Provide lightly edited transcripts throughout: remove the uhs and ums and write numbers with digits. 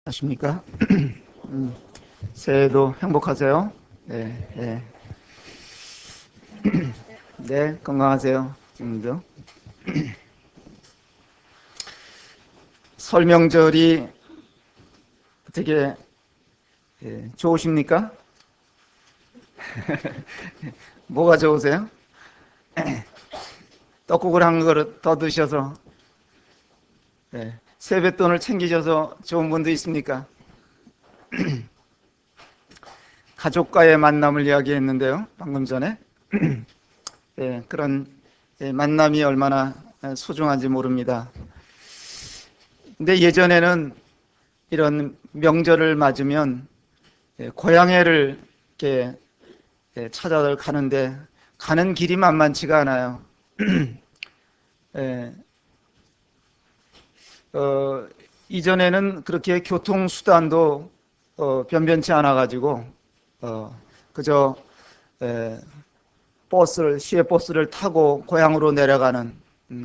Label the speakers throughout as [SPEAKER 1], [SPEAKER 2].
[SPEAKER 1] 아십니까? 새해도 행복하세요. 네, 네. 네, 건강하세요. 지금도. 설 명절이 어떻게 좋으십니까? 뭐가 좋으세요? 떡국을 한 그릇 더 드셔서 세뱃돈을 챙기셔서 좋은 분도 있습니까? 가족과의 만남을 이야기했는데요. 방금 전에 그런 만남이 얼마나 소중한지 모릅니다. 근데 예전에는 이런 명절을 맞으면 고향회를 이렇게 찾아가는데 가는 길이 만만치가 않아요. 예, 이전에는 그렇게 교통수단도 변변치 않아가지고 그저 에, 시외버스를 타고 고향으로 내려가는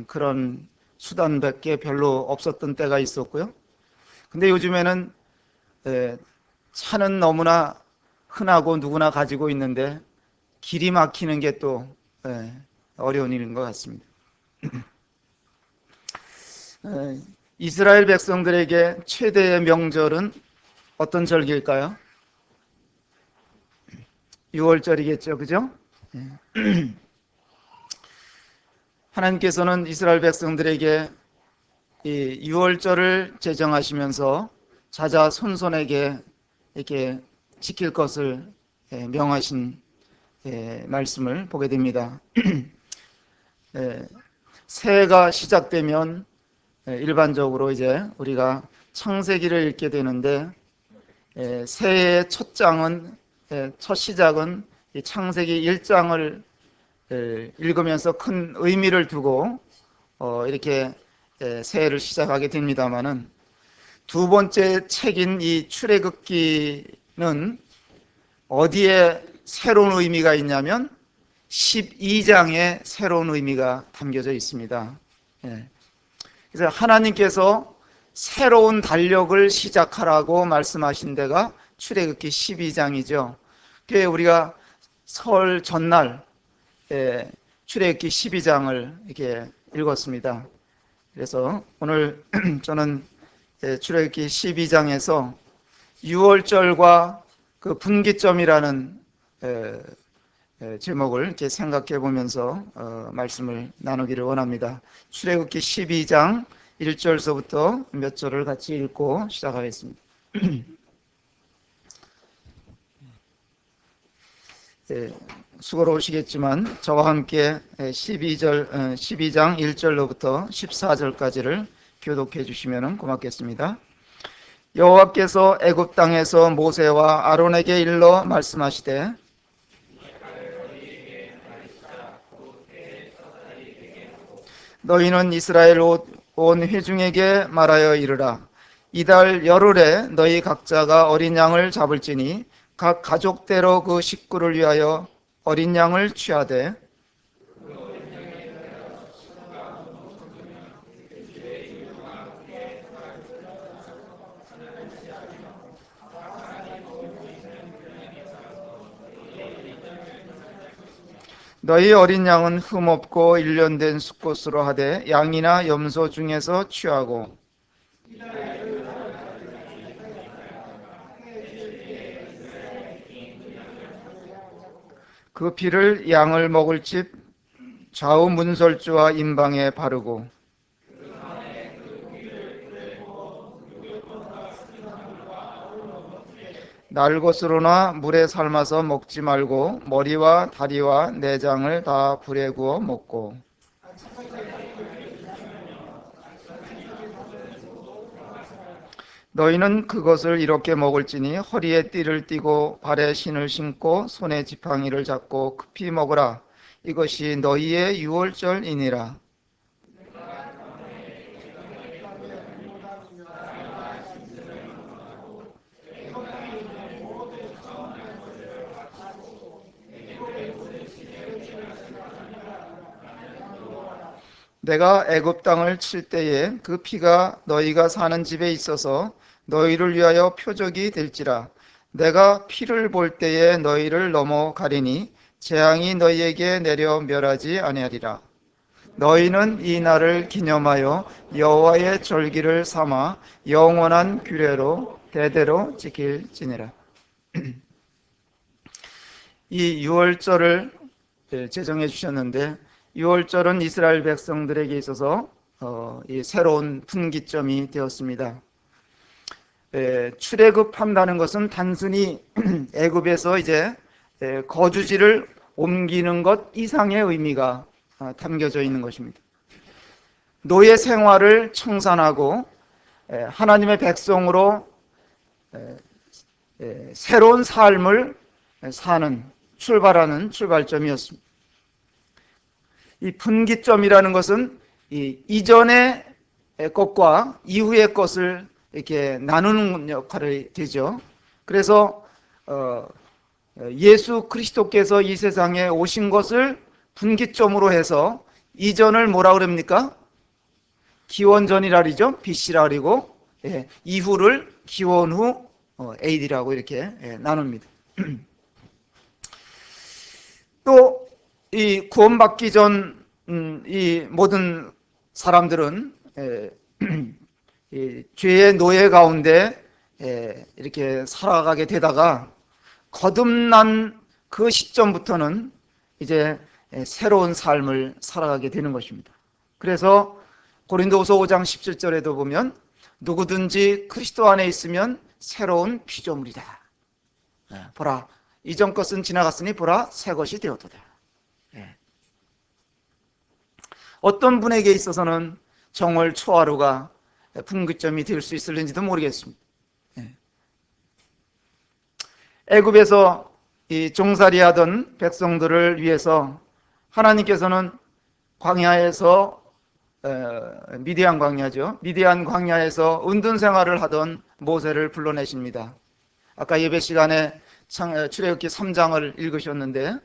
[SPEAKER 1] 그런 수단밖에 별로 없었던 때가 있었고요. 근데 요즘에는 차는 너무나 흔하고 누구나 가지고 있는데 길이 막히는 게 또 어려운 일인 것 같습니다. 에, 이스라엘 백성들에게 최대의 명절은 어떤 절기일까요? 6월절이겠죠, 그죠? 하나님께서는 이스라엘 백성들에게 이 6월절을 제정하시면서 자자손손에게 이렇게 지킬 것을 명하신 말씀을 보게 됩니다. 새해가 시작되면 일반적으로 이제 우리가 창세기를 읽게 되는데 새해의 첫 장은 첫 시작은 창세기 1장을 읽으면서 큰 의미를 두고 이렇게 새해를 시작하게 됩니다마는 두 번째 책인 이 출애굽기는 어디에 새로운 의미가 있냐면 12장에 새로운 의미가 담겨져 있습니다. 그래서 하나님께서 새로운 달력을 시작하라고 말씀하신 데가 출애굽기 12장이죠. 그게 우리가 설 전날 출애굽기 12장을 이렇게 읽었습니다. 그래서 오늘 저는 출애굽기 12장에서 6월절과 그 분기점이라는 제목을 이렇게 생각해 보면서 말씀을 나누기를 원합니다. 출애굽기 12장 1절서부터 몇 절을 같이 읽고 시작하겠습니다. 수고로우시겠지만 저와 함께 12장 1절로부터 14절까지를 교독해 주시면 고맙겠습니다. 여호와께서 애굽 땅에서 모세와 아론에게 일러 말씀하시되 너희는 이스라엘 온 회중에게 말하여 이르라. 이달 열흘에 너희 각자가 어린 양을 잡을지니 각 가족대로 그 식구를 위하여 어린 양을 취하되 너희 어린 양은 흠없고 일련된 수꽃으로 하되 양이나 염소 중에서 취하고 그 피를 양을 먹을 집 좌우 문설주와 임방에 바르고 날 것으로나 물에 삶아서 먹지 말고 머리와 다리와 내장을 다 불에 구워 먹고 너희는 그것을 이렇게 먹을지니 허리에 띠를 띠고 발에 신을 신고 손에 지팡이를 잡고 급히 먹으라. 이것이 너희의 유월절이니라. 내가 애굽 땅을 칠 때에 그 피가 너희가 사는 집에 있어서 너희를 위하여 표적이 될지라. 내가 피를 볼 때에 너희를 넘어가리니 재앙이 너희에게 내려 멸하지 아니하리라. 너희는 이 날을 기념하여 여호와의 절기를 삼아 영원한 규례로 대대로 지킬지니라. 이 유월절을 제정해 주셨는데, 유월절은 이스라엘 백성들에게 있어서 이 새로운 분기점이 되었습니다. 출애굽한다는 것은 단순히 애굽에서 이제 거주지를 옮기는 것 이상의 의미가 담겨져 있는 것입니다. 노예 생활을 청산하고 하나님의 백성으로 새로운 삶을 사는, 출발하는 출발점이었습니다. 이 분기점이라는 것은 이 이전의 것과 이후의 것을 이렇게 나누는 역할이 되죠. 그래서 예수 그리스도께서 이 세상에 오신 것을 분기점으로 해서 이전을 뭐라 그럽니까? 기원전이라 그러죠. BC라 그리고 이후를 기원 후 AD라고 이렇게 나눕니다. 또 이 구원받기 전 이 모든 사람들은 이 죄의 노예 가운데 이렇게 살아가게 되다가 거듭난 그 시점부터는 이제 새로운 삶을 살아가게 되는 것입니다. 그래서 고린도후서 5장 17절에도 보면 누구든지 그리스도 안에 있으면 새로운 피조물이다. 보라, 이전 것은 지나갔으니 보라, 새 것이 되었도다. 어떤 분에게 있어서는 정월 초하루가 분기점이 될 수 있을는지도 모르겠습니다. 애굽에서 이 종살이하던 백성들을 위해서 하나님께서는 광야에서 미디안 광야죠. 미디안 광야에서 은둔 생활을 하던 모세를 불러내십니다. 아까 예배 시간에 출애굽기 3장을 읽으셨는데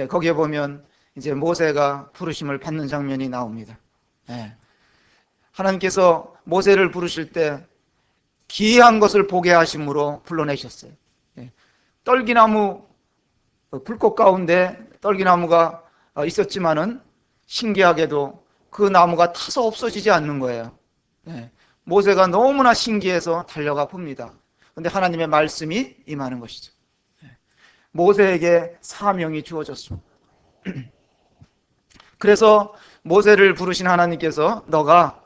[SPEAKER 1] 거기에 보면 이제 모세가 부르심을 받는 장면이 나옵니다. 하나님께서 모세를 부르실 때 기이한 것을 보게 하심으로 불러내셨어요. 떨기나무 불꽃 가운데 떨기나무가 있었지만은 신기하게도 그 나무가 타서 없어지지 않는 거예요. 모세가 너무나 신기해서 달려가 봅니다. 그런데 하나님의 말씀이 임하는 것이죠. 모세에게 사명이 주어졌습니다. 그래서 모세를 부르신 하나님께서 너가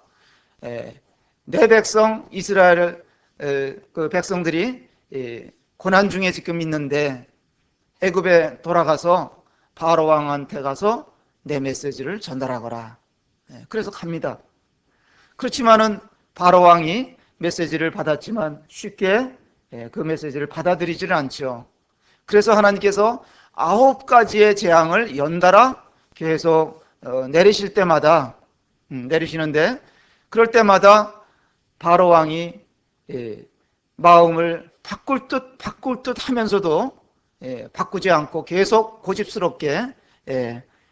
[SPEAKER 1] 내 백성 이스라엘 그 백성들이 고난 중에 지금 있는데 애굽에 돌아가서 바로 왕한테 가서 내 메시지를 전달하거라. 그래서 갑니다. 그렇지만은 바로 왕이 메시지를 받았지만 쉽게 그 메시지를 받아들이지를 않죠. 그래서 하나님께서 9가지의 재앙을 연달아 계속 내리실 때마다 내리시는데, 그럴 때마다 바로 왕이 마음을 바꿀 듯 하면서도 바꾸지 않고 계속 고집스럽게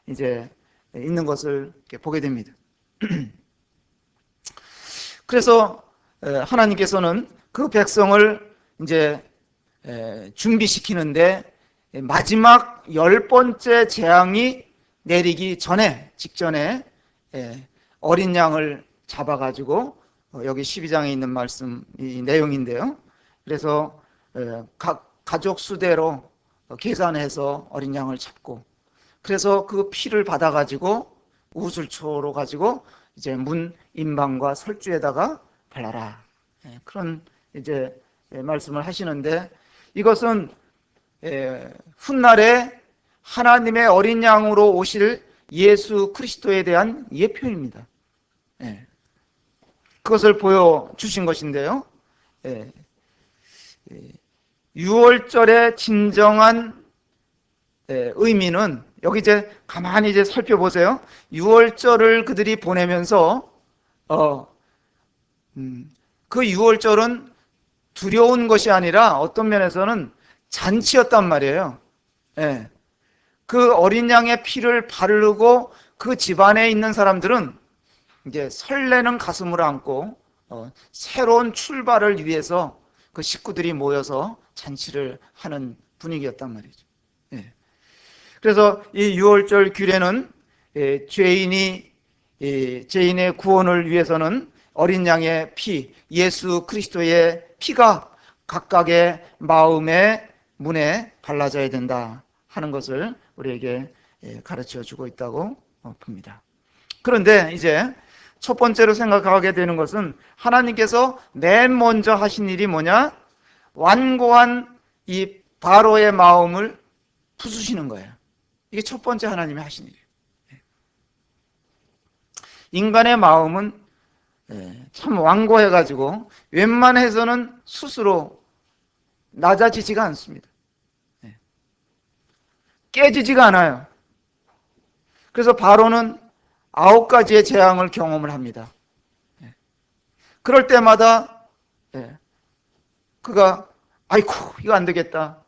[SPEAKER 1] 이제 있는 것을 보게 됩니다. 그래서 하나님께서는 그 백성을 이제 준비시키는데 마지막 10번째 재앙이 내리기 직전에 어린 양을 잡아가지고 여기 12장에 있는 말씀 이 내용인데요. 그래서 각 가족 수대로 계산해서 어린 양을 잡고, 그래서 그 피를 받아가지고 우슬초로 가지고 이제 문 임방과 설주에다가 발라라. 그런 이제 말씀을 하시는데, 이것은 훗날에 하나님의 어린 양으로 오실 예수 그리스도에 대한 예표입니다. 그것을 보여주신 것인데요. 6월절의 진정한 의미는 여기 이제 가만히 이제 살펴보세요. 6월절을 그들이 보내면서 그 6월절은 두려운 것이 아니라 어떤 면에서는 잔치였단 말이에요. 그 어린 양의 피를 바르고 그 집안에 있는 사람들은 이제 설레는 가슴을 안고 새로운 출발을 위해서 그 식구들이 모여서 잔치를 하는 분위기였단 말이죠. 예. 그래서 이 유월절 규례는 죄인의 구원을 위해서는 어린 양의 피, 예수 그리스도의 피가 각각의 마음의 문에 발라져야 된다 하는 것을 우리에게 가르쳐 주고 있다고 봅니다. 그런데 이제 첫 번째로 생각하게 되는 것은 하나님께서 맨 먼저 하신 일이 뭐냐? 완고한 이 바로의 마음을 부수시는 거예요. 이게 첫 번째 하나님이 하신 일이에요. 인간의 마음은 참 완고해가지고 웬만해서는 스스로 낮아지지가 않습니다. 깨지지가 않아요. 그래서 바로는 9가지의 재앙을 경험을 합니다. 그럴 때마다 그가 아이고 이거 안 되겠다,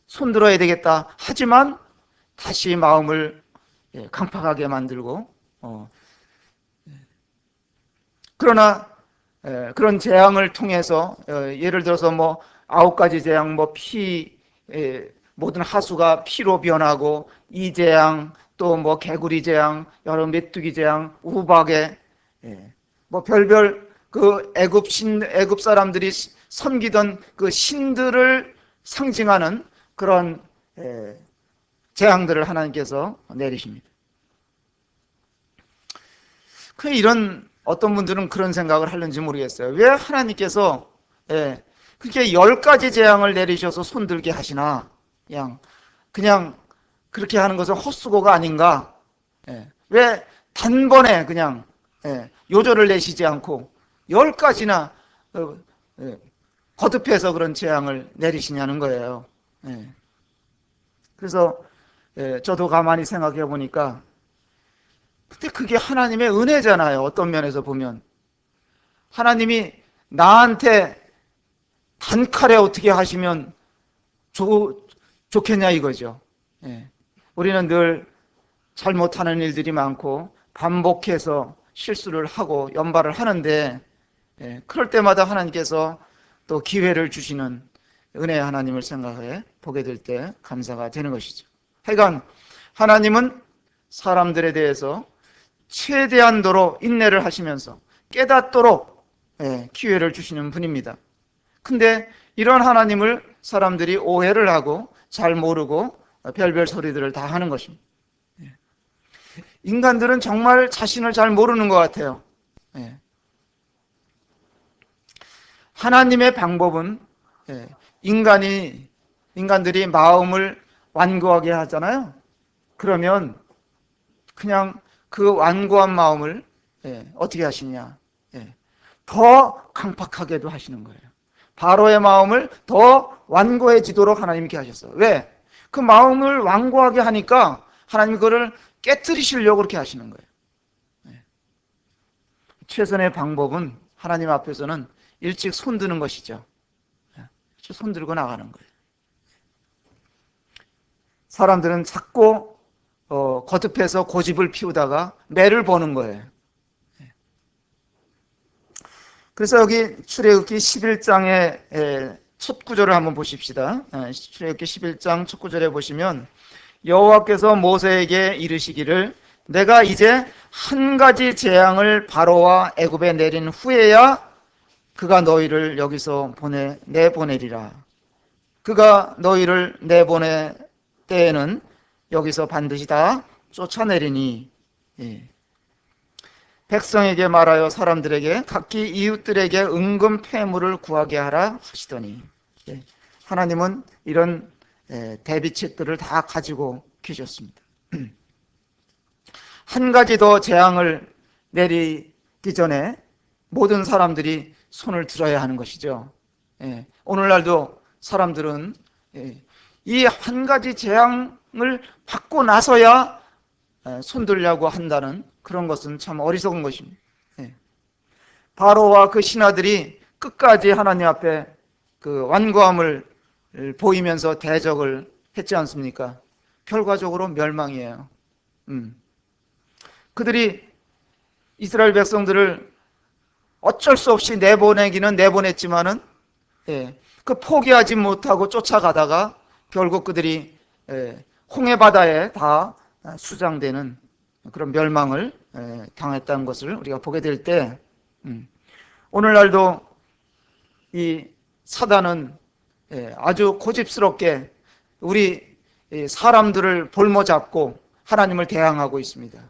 [SPEAKER 1] 손 들어야 되겠다 하지만 다시 마음을 강팍하게 만들고 그러나 그런 재앙을 통해서 예를 들어서 뭐 9가지 재앙, 뭐 모든 하수가 피로 변하고 이 재앙, 또 뭐 개구리 재앙, 여러 메뚜기 재앙, 우박에 뭐 별별 그 애굽 사람들이 섬기던 그 신들을 상징하는 그런 재앙들을 하나님께서 내리십니다. 이런 어떤 분들은 그런 생각을 하는지 모르겠어요. 왜 하나님께서 그렇게 10가지 재앙을 내리셔서 손들게 하시나? 그냥 그렇게 하는 것은 헛수고가 아닌가? 왜 단번에 그냥 요절을 내시지 않고 10가지나 거듭해서 그런 재앙을 내리시냐는 거예요. 그래서 저도 가만히 생각해 보니까 근데 그게 하나님의 은혜잖아요. 어떤 면에서 보면 하나님이 나한테 단칼에 어떻게 하시면 좋겠냐 이거죠. 우리는 늘 잘못하는 일들이 많고 반복해서 실수를 하고 연발을 하는데 그럴 때마다 하나님께서 또 기회를 주시는 은혜의 하나님을 생각해 보게 될 때 감사가 되는 것이죠. 하여간 하나님은 사람들에 대해서 최대한도로 인내를 하시면서 깨닫도록 기회를 주시는 분입니다. 근데 이런 하나님을 사람들이 오해를 하고 잘 모르고 별별 소리들을 다 하는 것입니다. 인간들은 정말 자신을 잘 모르는 것 같아요. 하나님의 방법은 인간들이 마음을 완고하게 하잖아요. 그러면 그냥 그 완고한 마음을 어떻게 하시냐? 더 강팍하게도 하시는 거예요. 바로의 마음을 더 완고해지도록 하나님께 하셨어요. 왜? 그 마음을 완고하게 하니까 하나님이 그거를 깨뜨리시려고 그렇게 하시는 거예요. 최선의 방법은 하나님 앞에서는 일찍 손드는 것이죠. 손들고 나가는 거예요. 사람들은 자꾸 거듭해서 고집을 피우다가 매를 보는 거예요. 그래서 여기 출애굽기 11장의 첫 구절을 한번 보십시다. 출애굽기 11장 첫 구절에 보시면 여호와께서 모세에게 이르시기를 내가 이제 한 가지 재앙을 바로와 애굽에 내린 후에야 그가 너희를 여기서 내보내리라. 그가 너희를 내보낼 때에는 여기서 반드시 다 쫓아내리니 백성에게 말하여 사람들에게 각기 이웃들에게 은금 폐물을 구하게 하라 하시더니 하나님은 이런 대비책들을 다 가지고 계셨습니다. 한 가지 더 재앙을 내리기 전에 모든 사람들이 손을 들어야 하는 것이죠. 오늘날도 사람들은 이 한 가지 재앙을 받고 나서야 손들려고 한다는 그런 것은 참 어리석은 것입니다. 바로와 그 신하들이 끝까지 하나님 앞에 그 완고함을 보이면서 대적을 했지 않습니까? 결과적으로 멸망이에요. 그들이 이스라엘 백성들을 어쩔 수 없이 내보내기는 내보냈지만은 그 포기하지 못하고 쫓아가다가 결국 그들이 홍해 바다에 다 수장되는 그런 멸망을 당했다는 것을 우리가 보게 될 때, 오늘날도 이 사단은 아주 고집스럽게 우리 사람들을 볼모 잡고 하나님을 대항하고 있습니다.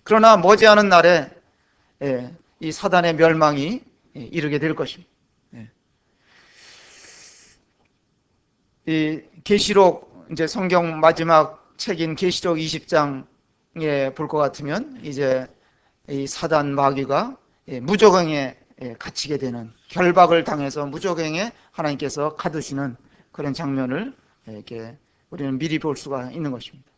[SPEAKER 1] 그러나 머지않은 날에 이 사단의 멸망이 이르게 될 것입니다. 이 계시록, 이제 성경 마지막 책인 계시록 20장에 볼 것 같으면 이제 이 사단 마귀가 무저갱에 갇히게 되는, 결박을 당해서 무저갱에 하나님께서 가두시는 그런 장면을 이렇게 우리는 미리 볼 수가 있는 것입니다.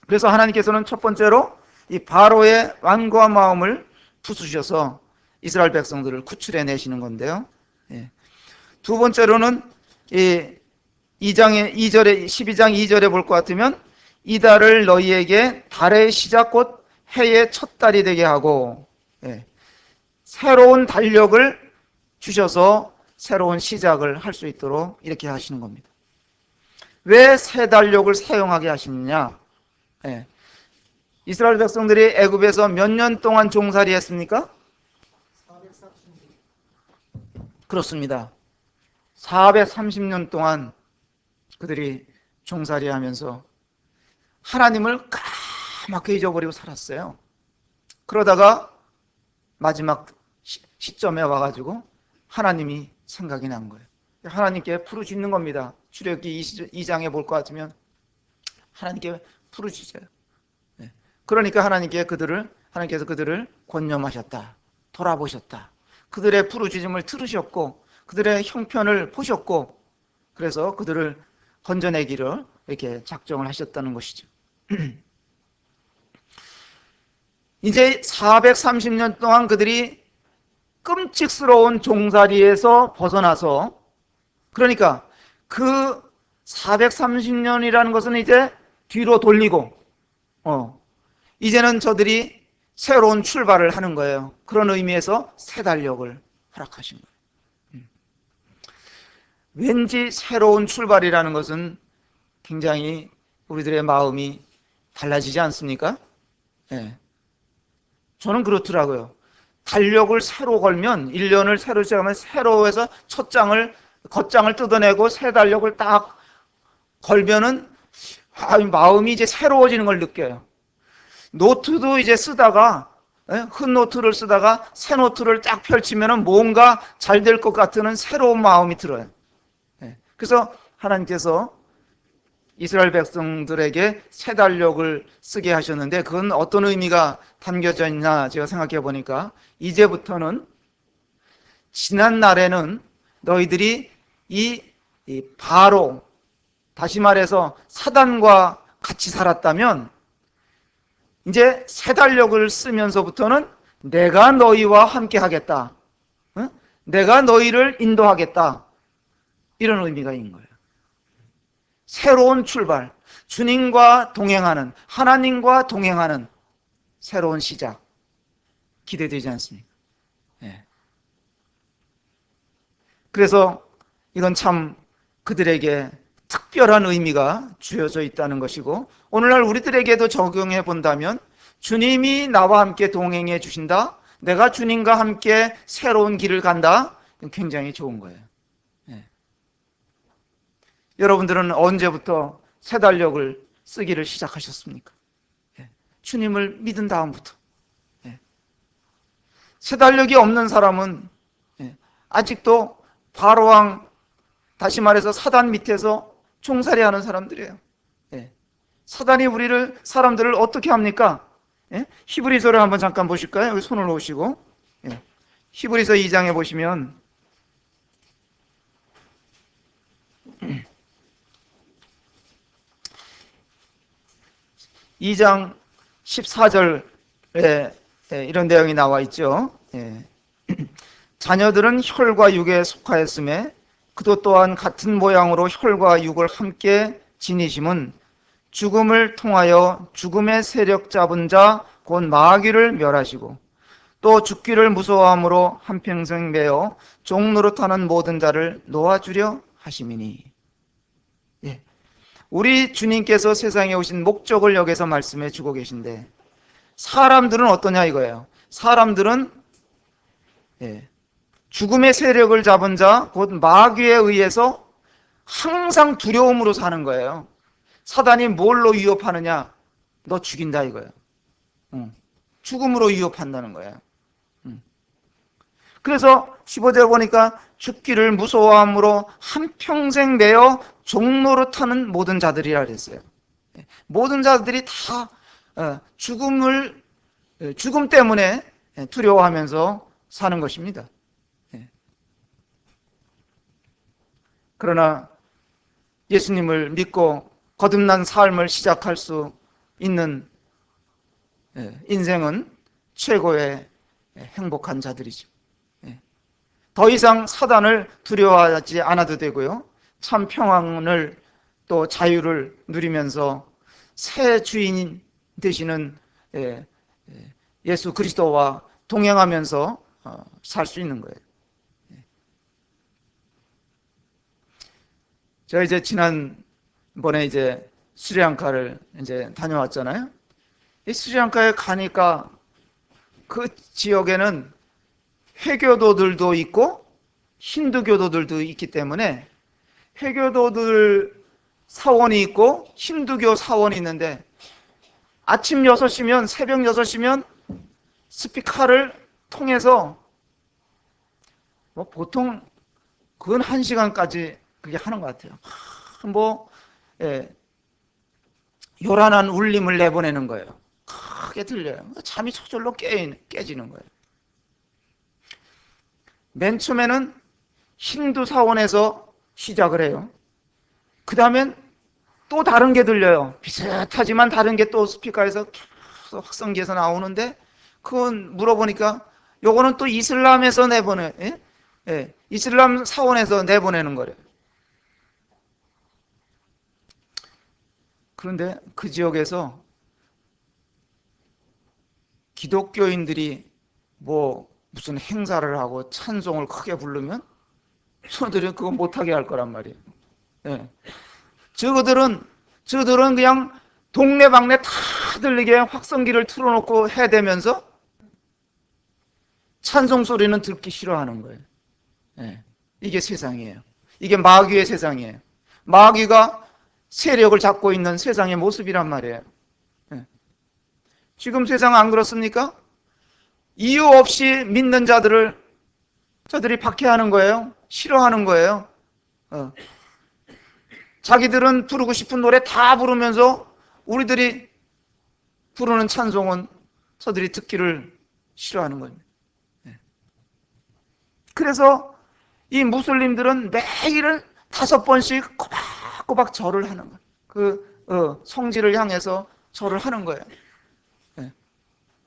[SPEAKER 1] 그래서 하나님께서는 첫 번째로 이 바로의 완고한 마음을 부수셔서 이스라엘 백성들을 구출해 내시는 건데요. 두 번째로는 이 12장 2절에 볼 것 같으면 이달을 너희에게 달의 시작 곧 해의 첫 달이 되게 하고, 새로운 달력을 주셔서 새로운 시작을 할 수 있도록 이렇게 하시는 겁니다. 왜 새 달력을 사용하게 하시느냐? 이스라엘 백성들이 애굽에서 몇 년 동안 종살이 했습니까? 그렇습니다. 430년 동안 그들이 종살이 하면서 하나님을 까맣게 잊어버리고 살았어요. 그러다가 마지막 시점에 와가지고 하나님이 생각이 난 거예요. 하나님께 부르짖는 겁니다. 출애굽기 22장에 볼 것 같으면 하나님께 부르짖어요. 그러니까 하나님께서 그들을 권념하셨다. 돌아보셨다. 그들의 부르짖음을 들으셨고 그들의 형편을 보셨고, 그래서 그들을 건져내기를 이렇게 작정을 하셨다는 것이죠. 이제 430년 동안 그들이 끔찍스러운 종살이에서 벗어나서, 그러니까 그 430년이라는 것은 이제 뒤로 돌리고 이제는 저들이 새로운 출발을 하는 거예요. 그런 의미에서 새 달력을 허락하신 거예요. 왠지 새로운 출발이라는 것은 굉장히 우리들의 마음이 달라지지 않습니까? 저는 그렇더라고요. 달력을 새로 걸면, 1년을 새로 시작하면 새로 해서 겉장을 뜯어내고 새 달력을 딱 걸면은 마음이 이제 새로워지는 걸 느껴요. 노트도 이제 쓰다가, 큰 노트를 쓰다가 새 노트를 쫙 펼치면은 뭔가 잘 될 것 같은 새로운 마음이 들어요. 그래서 하나님께서 이스라엘 백성들에게 새 달력을 쓰게 하셨는데, 그건 어떤 의미가 담겨져 있나 제가 생각해 보니까, 이제부터는 지난 날에는 너희들이 이 바로, 다시 말해서 사단과 같이 살았다면 이제 새 달력을 쓰면서부터는 내가 너희와 함께 하겠다. 내가 너희를 인도하겠다. 이런 의미가 있는 거예요. 새로운 출발, 주님과 동행하는, 하나님과 동행하는 새로운 시작, 기대되지 않습니까? 그래서 이건 참 그들에게 특별한 의미가 주어져 있다는 것이고, 오늘날 우리들에게도 적용해 본다면 주님이 나와 함께 동행해 주신다, 내가 주님과 함께 새로운 길을 간다, 굉장히 좋은 거예요. 여러분들은 언제부터 새 달력을 쓰기를 시작하셨습니까? 주님을 믿은 다음부터. 새 달력이 없는 사람은 아직도 바로왕, 다시 말해서 사단 밑에서 종살이 하는 사람들이에요. 사단이 사람들을 어떻게 합니까? 히브리서를 한번 잠깐 보실까요? 여기 손을 놓으시고. 히브리서 2장에 보시면 2장 14절에 이런 내용이 나와 있죠. 자녀들은 혈과 육에 속하였음에 그도 또한 같은 모양으로 혈과 육을 함께 지니심은 죽음을 통하여 죽음의 세력 잡은 자 곧 마귀를 멸하시고 또 죽기를 무서워함으로 한평생 매어 종노릇하는 모든 자를 놓아주려 하심이니. 예. 우리 주님께서 세상에 오신 목적을 여기서 말씀해 주고 계신데, 사람들은 어떠냐 이거예요. 사람들은 죽음의 세력을 잡은 자, 곧 마귀에 의해서 항상 두려움으로 사는 거예요. 사단이 뭘로 위협하느냐? 너 죽인다 이거예요. 죽음으로 위협한다는 거예요. 그래서 15절 보니까 죽기를 무서워함으로 한평생 매어 종노릇하는 모든 자들이라 그랬어요. 모든 자들이 다 죽음 때문에 두려워하면서 사는 것입니다. 그러나 예수님을 믿고 거듭난 삶을 시작할 수 있는 인생은 최고의 행복한 자들이죠. 더 이상 사단을 두려워하지 않아도 되고요. 참 평안을 또 자유를 누리면서 새 주인 되시는 예수 그리스도와 동행하면서 살 수 있는 거예요. 제가 이제 지난번에 이제 스리랑카를 이제 다녀왔잖아요. 이 스리랑카에 가니까 그 지역에는 회교도들도 있고 힌두교도들도 있기 때문에 회교도들 사원이 있고 힌두교 사원이 있는데 아침 6시면 새벽 6시면 스피커를 통해서 뭐 보통 근 1시간까지 그게 하는 것 같아요. 요란한 울림을 내보내는 거예요. 크게 들려요. 잠이 저절로 깨지는 거예요. 맨 처음에는 힌두 사원에서 시작을 해요. 그 다음엔 또 다른 게 들려요. 비슷하지만 다른 게 또 스피커에서 계속 확성기에서 나오는데, 그건 물어보니까 요거는 또 이슬람에서 이슬람 사원에서 내보내는 거래요. 그런데 그 지역에서 기독교인들이 무슨 행사를 하고 찬송을 크게 부르면 저들은 그거 못하게 할 거란 말이에요. 저들은 그냥 동네방네 다 들리게 확성기를 틀어놓고 해대면서 찬송 소리는 듣기 싫어하는 거예요. 이게 세상이에요. 이게 마귀의 세상이에요. 마귀가 세력을 잡고 있는 세상의 모습이란 말이에요. 지금 세상 안 그렇습니까? 이유 없이 믿는 저들이 박해하는 거예요. 싫어하는 거예요. 자기들은 부르고 싶은 노래 다 부르면서 우리들이 부르는 찬송은 저들이 듣기를 싫어하는 겁니다. 그래서 이 무슬림들은 매일 5번씩 꼬박꼬박 절을 하는 거예요. 그 성지를 향해서 절을 하는 거예요.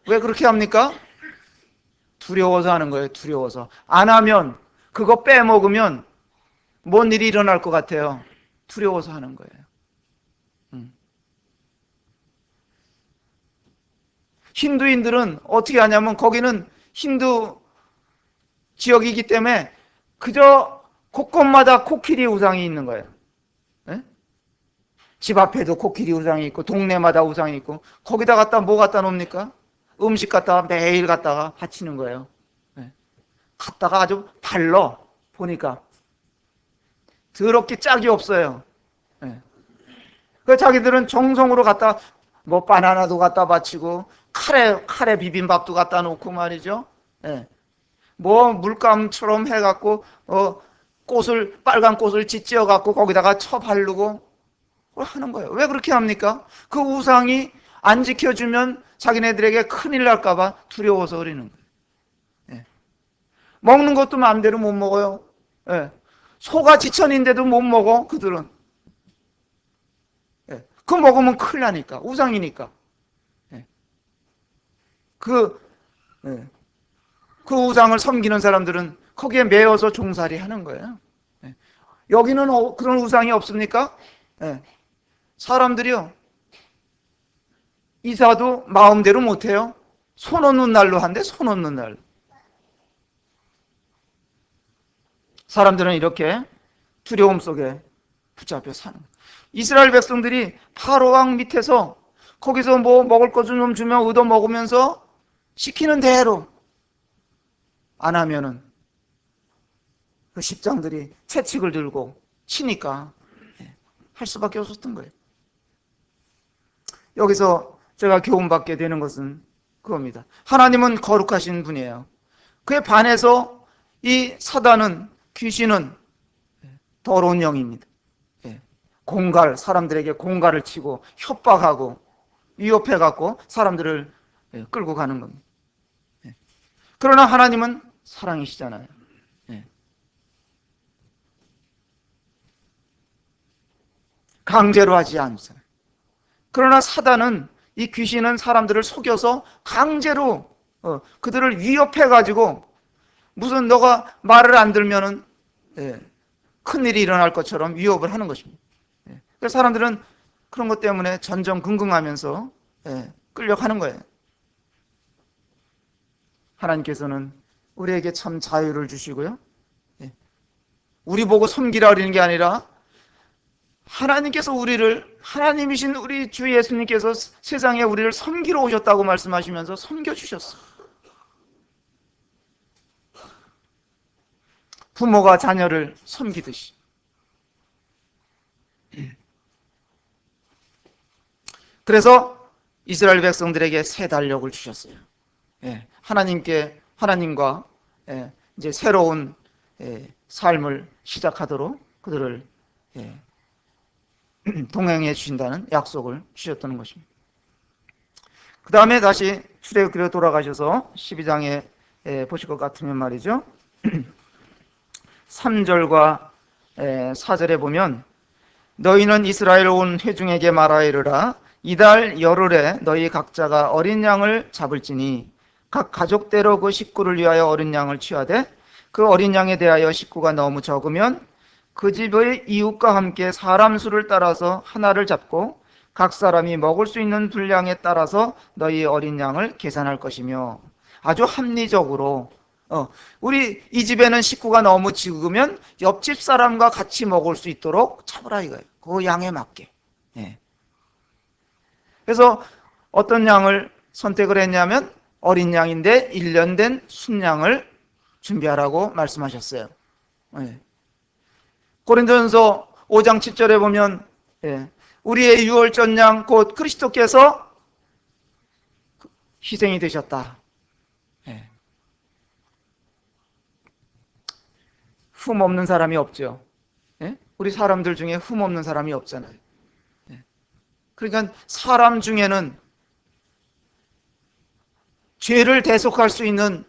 [SPEAKER 1] 왜 그렇게 합니까? 두려워서 하는 거예요. 두려워서. 안 하면, 그거 빼먹으면 뭔 일이 일어날 것 같아요. 두려워서 하는 거예요. 힌두인들은 어떻게 하냐면, 거기는 힌두 지역이기 때문에 그저 곳곳마다 코끼리 우상이 있는 거예요. 집 앞에도 코끼리 우상이 있고 동네마다 우상이 있고, 거기다 뭐 갖다 놓습니까? 음식 갖다가 매일 갖다가 바치는 거예요. 갖다가 아주 발로 보니까 더럽게 짝이 없어요. 그 자기들은 정성으로 갖다 바나나도 갖다 바치고 카레 비빔밥도 갖다 놓고 말이죠. 물감처럼 해갖고 빨간 꽃을 찢어갖고 거기다가 쳐 바르고 하는 거예요. 왜 그렇게 합니까? 그 우상이 안 지켜주면 자기네들에게 큰일 날까봐 두려워서 그러는 거예요. 먹는 것도 마음대로 못 먹어요. 소가 지천인데도 못 먹어, 그들은. 그거 먹으면 큰일 나니까, 우상이니까. 그 우상을 섬기는 사람들은 거기에 매여서 종살이 하는 거예요. 여기는 그런 우상이 없습니까? 사람들이요, 이사도 마음대로 못해요. 손 없는 날로 한대. 손 없는 날. 사람들은 이렇게 두려움 속에 붙잡혀 사는 거예요. 이스라엘 백성들이 바로 왕 밑에서 거기서 뭐 먹을 것 좀 주면 얻어 먹으면서 시키는 대로 안 하면은 그 십장들이 채찍을 들고 치니까 할 수밖에 없었던 거예요. 여기서 제가 교훈받게 되는 것은 그겁니다. 하나님은 거룩하신 분이에요. 그에 반해서 이 사단은, 귀신은 더러운 영입니다. 사람들에게 공갈을 치고 협박하고 위협해갖고 사람들을 끌고 가는 겁니다. 그러나 하나님은 사랑이시잖아요. 강제로 하지 않으세요. 그러나 사단은, 이 귀신은 사람들을 속여서 강제로 그들을 위협해가지고 무슨 너가 말을 안 들면은 큰일이 일어날 것처럼 위협을 하는 것입니다. 그래서 사람들은 그런 것 때문에 전전긍긍하면서 끌려가는 거예요. 하나님께서는 우리에게 참 자유를 주시고요. 우리 보고 섬기라 그러는 게 아니라 하나님께서 하나님이신 우리 주 예수님께서 세상에 우리를 섬기러 오셨다고 말씀하시면서 섬겨주셨어요. 부모가 자녀를 섬기듯이. 그래서 이스라엘 백성들에게 새 달력을 주셨어요. 하나님과 이제 새로운 삶을 시작하도록 그들을 동행해 주신다는 약속을 주셨다는 것입니다. 그 다음에 다시 출애굽기로 돌아가셔서 12장에 보실 것 같으면 말이죠. 3절과 4절에 보면 너희는 이스라엘 온 회중에게 말하여 이르라. 이달 열흘에 너희 각자가 어린 양을 잡을지니 각 가족대로 그 식구를 위하여 어린 양을 취하되 그 어린 양에 대하여 식구가 너무 적으면 그 집의 이웃과 함께 사람 수를 따라서 하나를 잡고 각 사람이 먹을 수 있는 분량에 따라서 너희 어린 양을 계산할 것이며, 아주 합리적으로 우리 이 집에는 식구가 너무 적으면 옆집 사람과 같이 먹을 수 있도록 잡으라 이거예요. 그 양에 맞게. 그래서 어떤 양을 선택을 했냐면 어린 양인데 1년 된 순양을 준비하라고 말씀하셨어요. 고린도전서 5장 7절에 보면 우리의 유월절 양 곧 그리스도께서 희생이 되셨다. 흠 없는 사람이 없죠. 우리 사람들 중에 흠 없는 사람이 없잖아요. 그러니까 사람 중에는 죄를 대속할 수 있는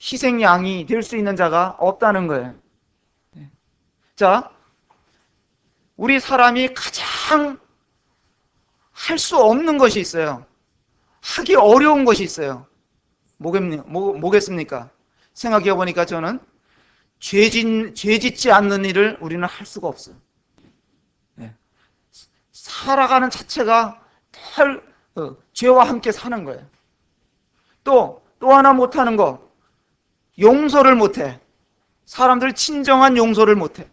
[SPEAKER 1] 희생양이 될 수 있는 자가 없다는 거예요. 자, 우리 사람이 가장 할 수 없는 것이 있어요. 하기 어려운 것이 있어요. 뭐겠습니까? 생각해 보니까 저는 죄 짓지 않는 일을 우리는 할 수가 없어요. 살아가는 자체가 죄와 함께 사는 거예요. 또 하나 못하는 거, 용서를 못해. 사람들 친정한 용서를 못해.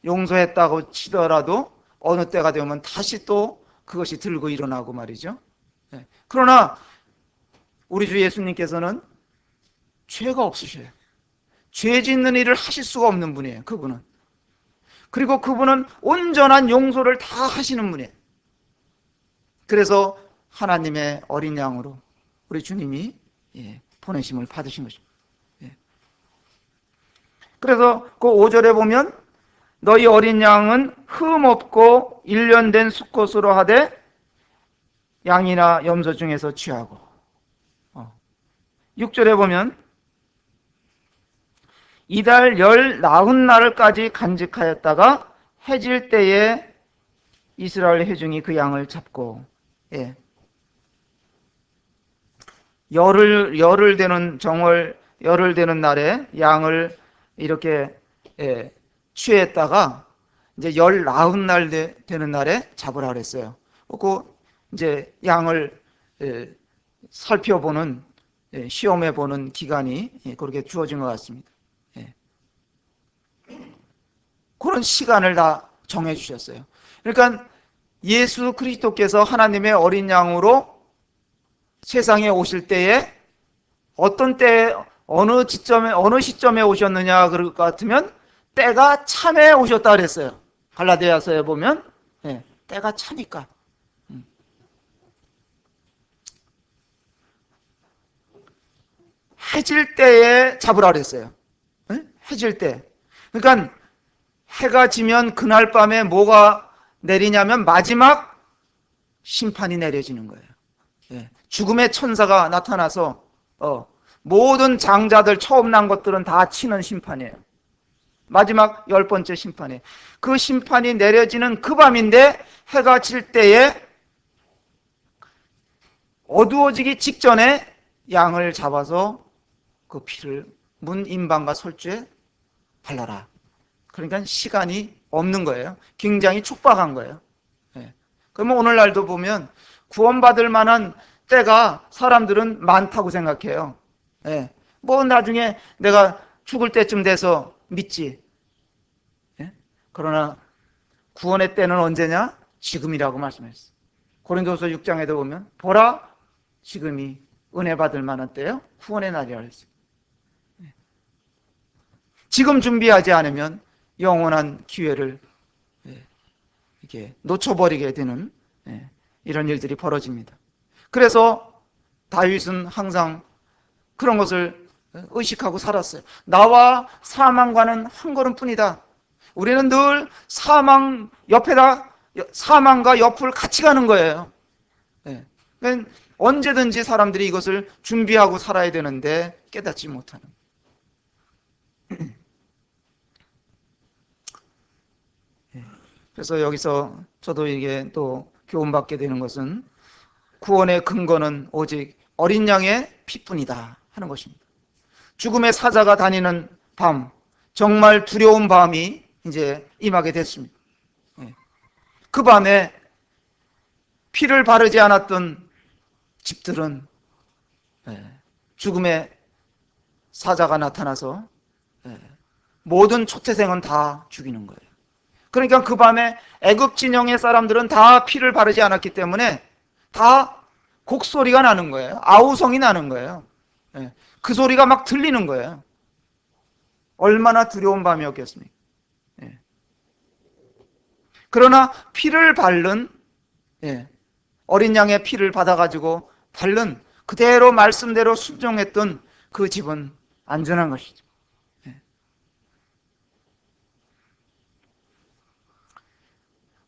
[SPEAKER 1] 용서했다고 치더라도 어느 때가 되면 다시 또 그것이 들고 일어나고 말이죠. 그러나 우리 주 예수님께서는 죄가 없으셔요. 죄 짓는 일을 하실 수가 없는 분이에요. 그분은. 그리고 그분은 온전한 용서를 다 하시는 분이에요. 그래서 하나님의 어린 양으로 우리 주님이 보내심을 받으신 것입니다. 그래서 그 5절에 보면 너희 어린 양은 흠 없고 1년 된 수컷으로 하되 양이나 염소 중에서 취하고, 6절에 보면 이달 열 나흔 날까지 간직하였다가 해질 때에 이스라엘 회중이 그 양을 잡고, 열흘 되는 날에 양을 이렇게 취했다가 이제 열 나흔 날 되는 날에 잡으라 그랬어요. 그 이제 양을 살펴보는, 시험해보는 기간이 그렇게 주어진 것 같습니다. 그런 시간을 다 정해주셨어요. 그러니까 예수 그리스도께서 하나님의 어린 양으로 세상에 오실 때에 어떤 때, 어느 시점에 오셨느냐 그럴 것 같으면 때가 참에 오셨다 그랬어요. 갈라디아서에 보면 때가 차니까. 해질 때에 잡으라 그랬어요. 해질 때. 그러니까 해가 지면 그날 밤에 뭐가 내리냐면 마지막 심판이 내려지는 거예요. 죽음의 천사가 나타나서 모든 장자들 처음 난 것들은 다 치는 심판이에요. 마지막 10번째 심판이에요. 그 심판이 내려지는 그 밤인데 해가 질 때에 어두워지기 직전에 양을 잡아서 그 피를 문 임방과 설주에 발라라. 그러니까 시간이 없는 거예요. 굉장히 촉박한 거예요. 그러면 오늘날도 보면 구원받을 만한 때가 사람들은 많다고 생각해요. 뭐 나중에 내가 죽을 때쯤 돼서 믿지. 그러나 구원의 때는 언제냐? 지금이라고 말씀했어요. 고린도서 6장에도 보면 보라 지금이 은혜 받을 만한 때요. 구원의 날이라 했어요. 지금 준비하지 않으면 영원한 기회를 이렇게 놓쳐버리게 되는 이런 일들이 벌어집니다. 그래서 다윗은 항상 그런 것을 의식하고 살았어요. 나와 사망과는 한 걸음뿐이다. 우리는 늘 사망 옆에다 사망과 옆을 같이 가는 거예요. 그러니까 언제든지 사람들이 이것을 준비하고 살아야 되는데 깨닫지 못하는. 그래서 여기서 저도 이게 또 교훈받게 되는 것은 구원의 근거는 오직 어린 양의 피뿐이다 하는 것입니다. 죽음의 사자가 다니는 밤, 정말 두려운 밤이 이제 임하게 됐습니다. 그 밤에 피를 바르지 않았던 집들은 죽음의 사자가 나타나서 모든 초태생은 다 죽이는 거예요. 그러니까 그 밤에 애굽 진영의 사람들은 다 피를 바르지 않았기 때문에 다 곡소리가 나는 거예요. 아우성이 나는 거예요. 그 소리가 막 들리는 거예요. 얼마나 두려운 밤이었겠습니까? 그러나 피를 바른 어린 양의 피를 받아가지고 바른 그대로 말씀대로 순종했던 그 집은 안전한 것이죠.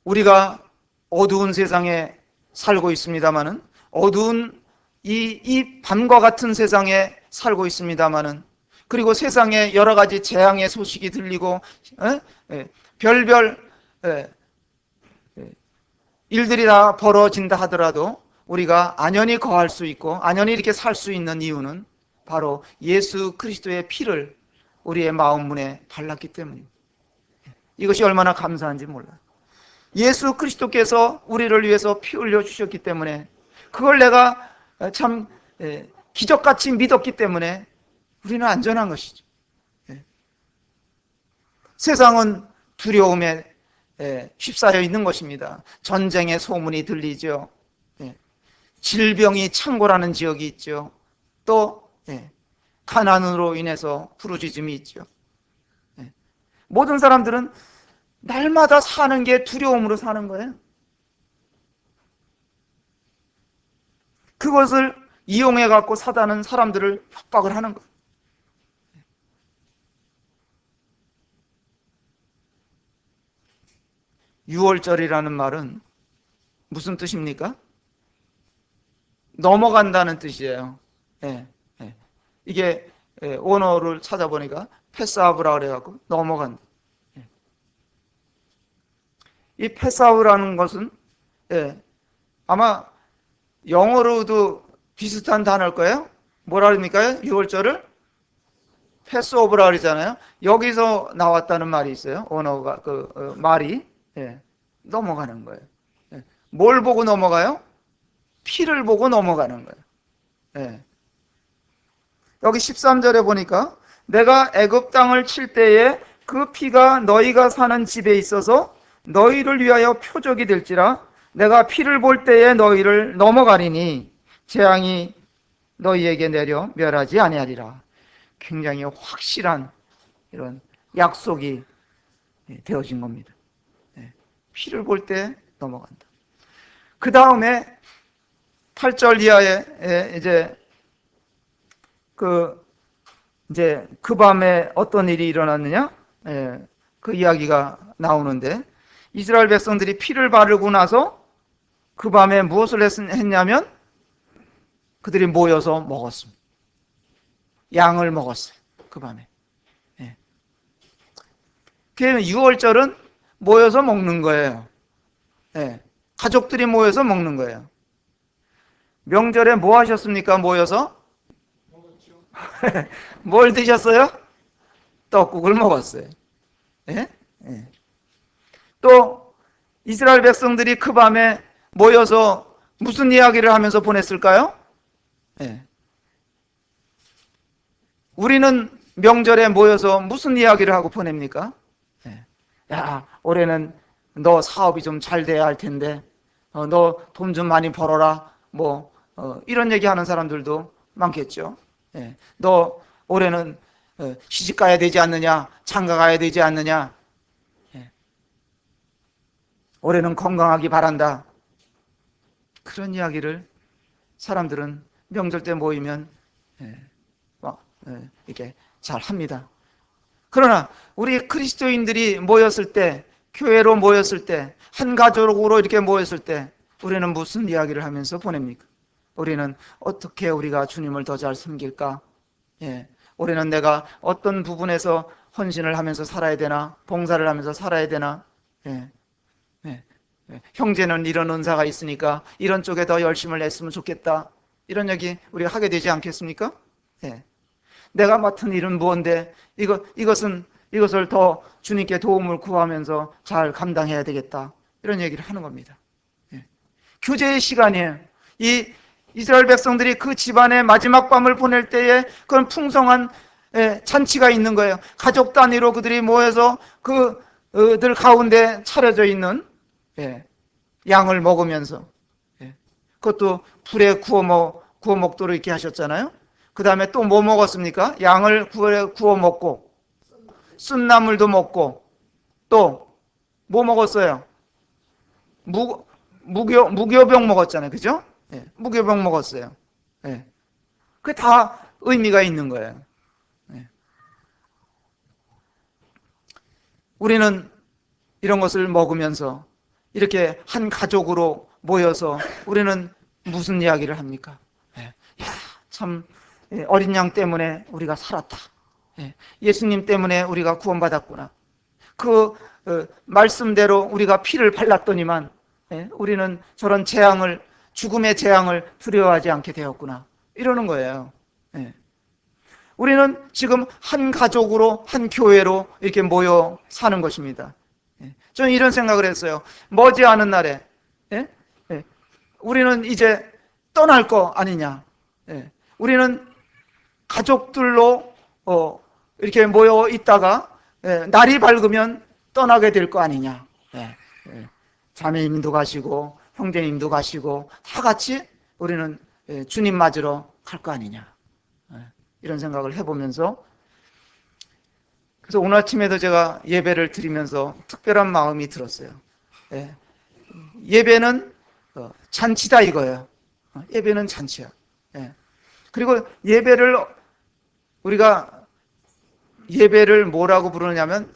[SPEAKER 1] 우리가 어두운 세상에 살고 있습니다마는 어두운 이 밤과 같은 세상에 살고 있습니다마는 그리고 세상에 여러 가지 재앙의 소식이 들리고 별별 일들이 다 벌어진다 하더라도 우리가 안연히 거할 수 있고 안연히 이렇게 살 수 있는 이유는 바로 예수 그리스도의 피를 우리의 마음 문에 발랐기 때문입니다. 이것이 얼마나 감사한지 몰라요. 예수 그리스도께서 우리를 위해서 피 흘려 주셨기 때문에 그걸 내가 참 기적같이 믿었기 때문에 우리는 안전한 것이죠. 세상은 두려움에 휩싸여 있는 것입니다. 전쟁의 소문이 들리죠. 질병이 창궐하는 지역이 있죠. 또 가난으로 인해서 부르짖음이 있죠. 모든 사람들은 날마다 사는 게 두려움으로 사는 거예요. 그것을 이용해 갖고 사단은 사람들을 협박을 하는 거예요. 유월절이라는 말은 무슨 뜻입니까? 넘어간다는 뜻이에요. 이게 원어를 찾아보니까 패스아브라 그래갖고 넘어간다. 이 패스아브라는 것은 아마 영어로도 비슷한 단어일 거예요. 뭐라 그럽니까? 유월절을 패스오브라 그러잖아요. 여기서 나왔다는 말이 있어요. 언어가 말이 넘어가는 거예요. 뭘 보고 넘어가요? 피를 보고 넘어가는 거예요. 예. 여기 13절에 보니까 내가 애굽 땅을 칠 때에 그 피가 너희가 사는 집에 있어서 너희를 위하여 표적이 될지라. 내가 피를 볼 때에 너희를 넘어가리니 재앙이 너희에게 내려 멸하지 아니하리라. 굉장히 확실한 이런 약속이 되어진 겁니다. 피를 볼 때 넘어간다. 그 다음에 8절 이하에 이제 그 밤에 어떤 일이 일어났느냐? 그 이야기가 나오는데, 이스라엘 백성들이 피를 바르고 나서 그 밤에 무엇을 했냐면 그들이 모여서 먹었습니다. 양을 먹었어요. 그 밤에. 그러면 6월절은 모여서 먹는 거예요. 가족들이 모여서 먹는 거예요. 명절에 뭐 하셨습니까? 모여서? 뭘 드셨어요? 떡국을 먹었어요. 또 이스라엘 백성들이 그 밤에 모여서 무슨 이야기를 하면서 보냈을까요? 우리는 명절에 모여서 무슨 이야기를 하고 보냅니까? 야, 올해는 너 사업이 좀 잘 돼야 할 텐데, 너 돈 좀 많이 벌어라. 이런 얘기 하는 사람들도 많겠죠. 너 올해는 시집 가야 되지 않느냐, 장가 가야 되지 않느냐, 올해는 건강하기 바란다. 그런 이야기를 사람들은 명절 때 모이면 이렇게 잘 합니다. 그러나 우리 그리스도인들이 모였을 때, 교회로 모였을 때, 한 가족으로 이렇게 모였을 때 우리는 무슨 이야기를 하면서 보냅니까? 우리는 어떻게 우리가 주님을 더 잘 섬길까? 올해는 내가 어떤 부분에서 헌신을 하면서 살아야 되나? 봉사를 하면서 살아야 되나? 형제는 이런 은사가 있으니까 이런 쪽에 더 열심을 냈으면 좋겠다. 이런 얘기 우리가 하게 되지 않겠습니까? 내가 맡은 일은 무언데 이것을 더 주님께 도움을 구하면서 잘 감당해야 되겠다. 이런 얘기를 하는 겁니다. 교제의 시간이에요. 이 이스라엘 백성들이 그 집안의 마지막 밤을 보낼 때에 그런 풍성한 잔치가 있는 거예요. 가족 단위로 그들이 모여서 그들 가운데 차려져 있는 양을 먹으면서, 그것도 불에 구워 먹도록 이렇게 하셨잖아요. 그 다음에 또 뭐 먹었습니까? 양을 불에 구워 먹고 쓴나물도 먹고 또 뭐 먹었어요? 무교병 먹었잖아요. 그죠? 무교병 먹었어요. 그게 다 의미가 있는 거예요. 우리는 이런 것을 먹으면서 이렇게 한 가족으로 모여서 우리는 무슨 이야기를 합니까? 참 어린 양 때문에 우리가 살았다. 예수님 때문에 우리가 구원받았구나. 그 말씀대로 우리가 피를 발랐더니만 우리는 저런 죽음의 재앙을 두려워하지 않게 되었구나. 이러는 거예요. 우리는 지금 한 가족으로, 한 교회로 이렇게 모여 사는 것입니다. 저는 이런 생각을 했어요. 머지않은 날에 우리는 이제 떠날 거 아니냐. 우리는 가족들로 이렇게 모여 있다가 날이 밝으면 떠나게 될 거 아니냐. 자매님도 가시고 형제님도 가시고 다 같이 우리는 주님 맞으러 갈 거 아니냐. 이런 생각을 해보면서, 그래서 오늘 아침에도 제가 예배를 드리면서 특별한 마음이 들었어요. 예배는 잔치다 이거예요. 예배는 잔치야. 그리고 우리가 예배를 뭐라고 부르냐면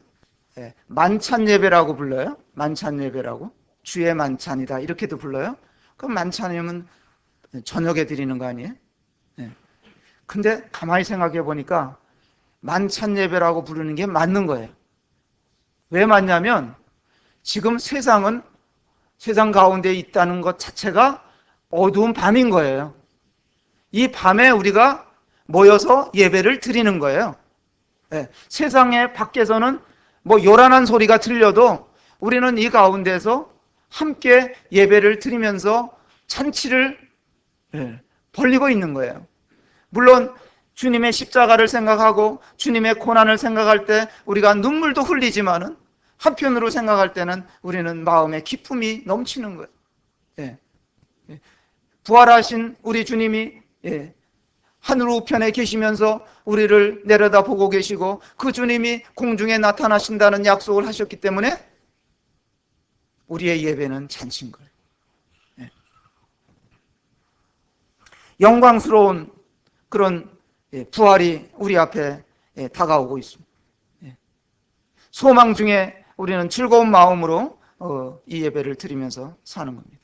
[SPEAKER 1] 만찬 예배라고 불러요. 만찬 예배라고. 주의 만찬이다 이렇게도 불러요. 그럼 만찬이면 저녁에 드리는 거 아니에요? 근데 가만히 생각해 보니까 만찬 예배라고 부르는 게 맞는 거예요. 왜 맞냐면 지금 세상 가운데 있다는 것 자체가 어두운 밤인 거예요. 이 밤에 우리가 모여서 예배를 드리는 거예요. 세상의 밖에서는 요란한 소리가 들려도 우리는 이 가운데서 함께 예배를 드리면서 잔치를 벌리고 있는 거예요. 물론 주님의 십자가를 생각하고 주님의 고난을 생각할 때 우리가 눈물도 흘리지만은 한편으로 생각할 때는 우리는 마음에 기쁨이 넘치는 거예요. 예. 부활하신 우리 주님이 하늘 우편에 계시면서 우리를 내려다보고 계시고 그 주님이 공중에 나타나신다는 약속을 하셨기 때문에 우리의 예배는 잔치인 거예요. 영광스러운 그런 부활이 우리 앞에 다가오고 있습니다. 소망 중에 우리는 즐거운 마음으로 이 예배를 드리면서 사는 겁니다.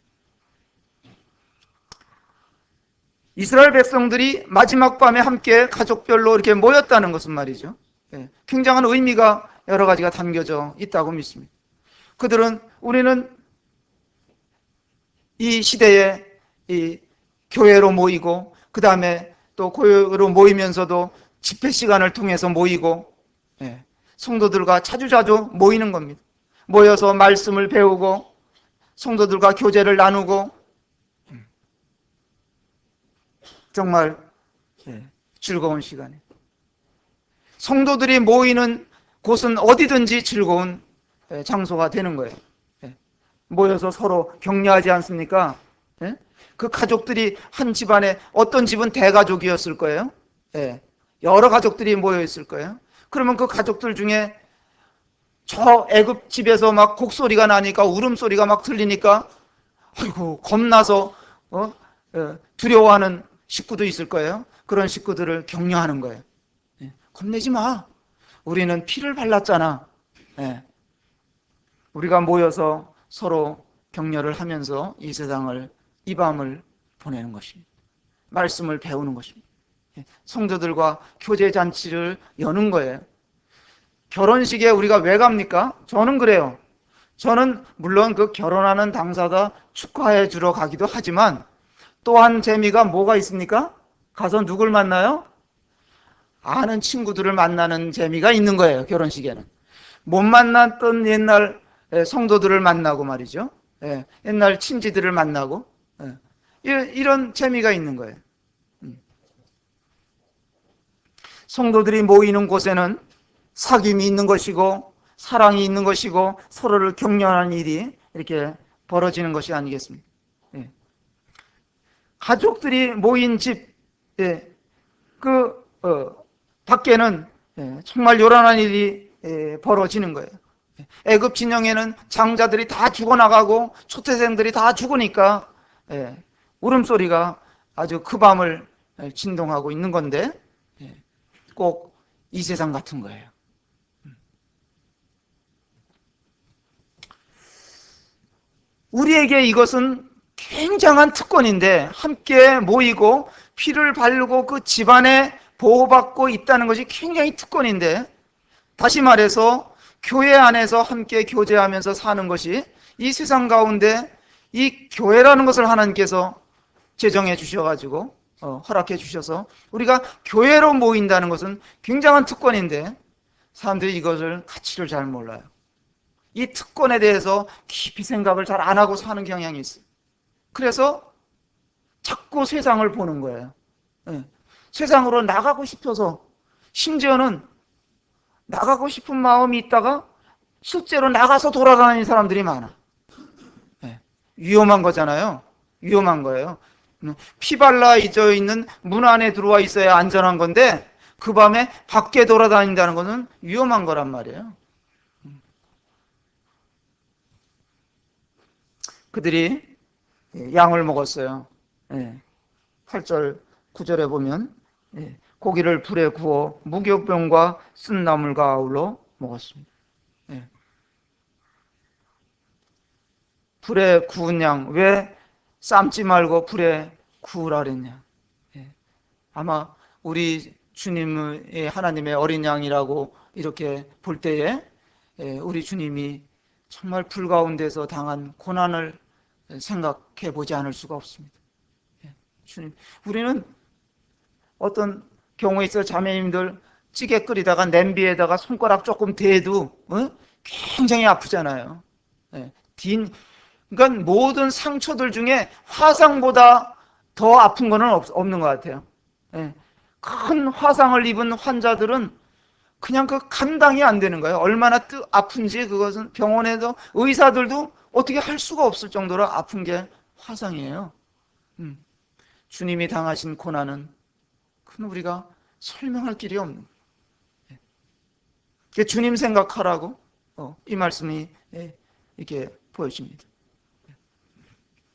[SPEAKER 1] 이스라엘 백성들이 마지막 밤에 함께 가족별로 이렇게 모였다는 것은 말이죠. 굉장한 의미가 여러 가지가 담겨져 있다고 믿습니다. 그들은 우리는 이 시대에 이 교회로 모이고 그 다음에 또 교회로 모이면서도 집회 시간을 통해서 모이고 성도들과 자주자주 모이는 겁니다. 모여서 말씀을 배우고 성도들과 교제를 나누고 정말 즐거운 시간이에요. 성도들이 모이는 곳은 어디든지 즐거운 장소가 되는 거예요. 모여서 서로 격려하지 않습니까? 그 가족들이 한 집안에 어떤 집은 대가족이었을 거예요. 여러 가족들이 모여 있을 거예요. 그러면 그 가족들 중에 저 애굽 집에서 막 곡소리가 나니까 울음소리가 막 들리니까 아이고 겁나서 두려워하는 식구도 있을 거예요. 그런 식구들을 격려하는 거예요. 겁내지 마. 우리는 피를 발랐잖아. 우리가 모여서 서로 격려를 하면서 이 세상을 이 밤을 보내는 것입니다. 말씀을 배우는 것입니다. 성도들과 교제 잔치를 여는 거예요. 결혼식에 우리가 왜 갑니까? 저는 그래요. 저는 물론 그 결혼하는 당사자 축하해 주러 가기도 하지만 또한 재미가 뭐가 있습니까? 가서 누굴 만나요? 아는 친구들을 만나는 재미가 있는 거예요. 결혼식에는. 못 만났던 옛날 성도들을 만나고 말이죠. 옛날 친지들을 만나고 이런 재미가 있는 거예요. 성도들이 모이는 곳에는 사귐이 있는 것이고 사랑이 있는 것이고 서로를 격려하는 일이 이렇게 벌어지는 것이 아니겠습니까? 가족들이 모인 집, 밖에는 정말 요란한 일이 벌어지는 거예요. 애굽 진영에는 장자들이 다 죽어나가고 초태생들이 다 죽으니까 울음소리가 아주 그 밤을 진동하고 있는 건데 꼭 이 세상 같은 거예요. 우리에게 이것은 굉장한 특권인데 함께 모이고 피를 바르고 그 집안에 보호받고 있다는 것이 굉장히 특권인데 다시 말해서 교회 안에서 함께 교제하면서 사는 것이 이 세상 가운데 이 교회라는 것을 하나님께서 제정해 주셔가지고 허락해 주셔서 우리가 교회로 모인다는 것은 굉장한 특권인데 사람들이 이것을 가치를 잘 몰라요. 이 특권에 대해서 깊이 생각을 잘 안 하고 사는 경향이 있어요. 그래서 자꾸 세상을 보는 거예요. 세상으로 나가고 싶어서 심지어는 나가고 싶은 마음이 있다가 실제로 나가서 돌아다니는 사람들이 많아. 위험한 거잖아요. 위험한 거예요. 피발라져 있는 문 안에 들어와 있어야 안전한 건데 그 밤에 밖에 돌아다닌다는 것은 위험한 거란 말이에요. 그들이 양을 먹었어요. 8절 9절에 보면 고기를 불에 구워 무교병과 쓴 나물과 아울러 먹었습니다. 불에 구운 양, 왜 삶지 말고 불에 구우라 그랬냐? 아마 우리 주님의 하나님의 어린 양이라고 이렇게 볼 때에 우리 주님이 정말 불 가운데서 당한 고난을 생각해 보지 않을 수가 없습니다. 주님, 우리는 어떤 경우에 있어 자매님들 찌개 끓이다가 냄비에다가 손가락 조금 대도 굉장히 아프잖아요. 그러니까 모든 상처들 중에 화상보다 더 아픈 거는 없는 것 같아요. 큰 화상을 입은 환자들은 그냥 그 감당이 안 되는 거예요. 얼마나 아픈지 그것은 병원에도 의사들도 어떻게 할 수가 없을 정도로 아픈 게 화상이에요. 주님이 당하신 고난은 그건 우리가 설명할 길이 없는 거예요. 주님 생각하라고 이 말씀이 이렇게 보여집니다.